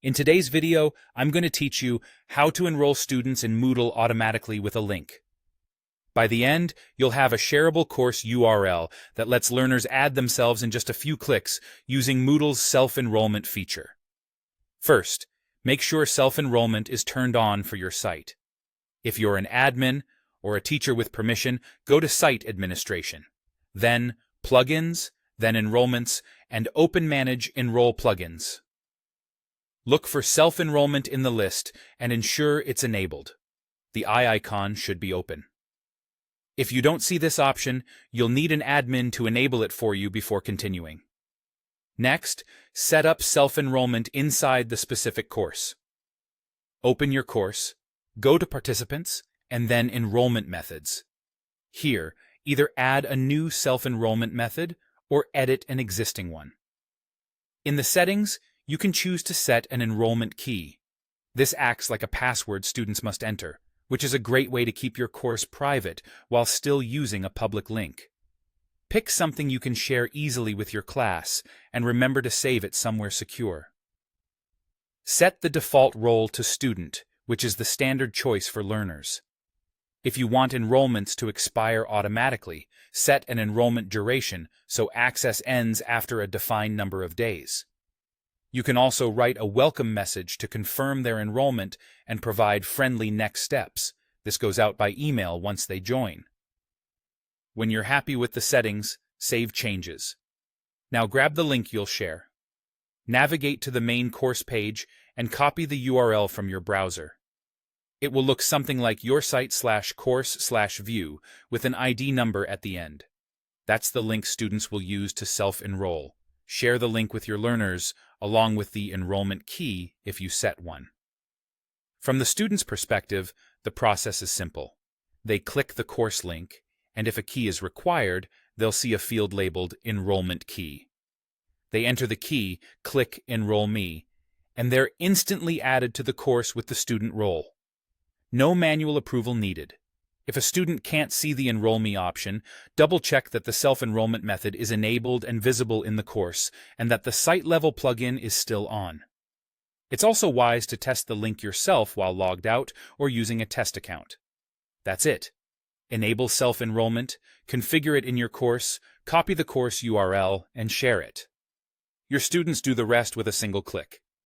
In today's video, I'm going to teach you how to enroll students in Moodle automatically with a link. By the end, you'll have a shareable course URL that lets learners add themselves in just a few clicks using Moodle's self-enrollment feature. First, make sure self-enrollment is turned on for your site. If you're an admin or a teacher with permission, go to Site Administration, then Plugins, then Enrollments, and open Manage Enroll Plugins. Look for self-enrollment in the list and ensure it's enabled. The eye icon should be open. If you don't see this option, you'll need an admin to enable it for you before continuing. Next, set up self-enrollment inside the specific course. Open your course, go to Participants, and then Enrollment Methods. Here, either add a new self-enrollment method or edit an existing one. In the settings, you can choose to set an enrollment key. This acts like a password students must enter, which is a great way to keep your course private while still using a public link. Pick something you can share easily with your class, and remember to save it somewhere secure. Set the default role to Student, which is the standard choice for learners. If you want enrollments to expire automatically, set an enrollment duration so access ends after a defined number of days. You can also write a welcome message to confirm their enrollment and provide friendly next steps. This goes out by email once they join. When you're happy with the settings, save changes. Now grab the link you'll share. Navigate to the main course page and copy the URL from your browser. It will look something like yoursite/course/view with an ID number at the end. That's the link students will use to self-enroll. Share the link with your learners, along with the enrollment key if you set one. From the student's perspective, the process is simple. They click the course link, and if a key is required, they'll see a field labeled Enrollment Key. They enter the key, click Enroll Me, and they're instantly added to the course with the student role. No manual approval needed. If a student can't see the Enroll Me option, double-check that the self-enrollment method is enabled and visible in the course, and that the site-level plugin is still on. It's also wise to test the link yourself while logged out or using a test account. That's it. Enable self-enrollment, configure it in your course, copy the course URL, and share it. Your students do the rest with a single click.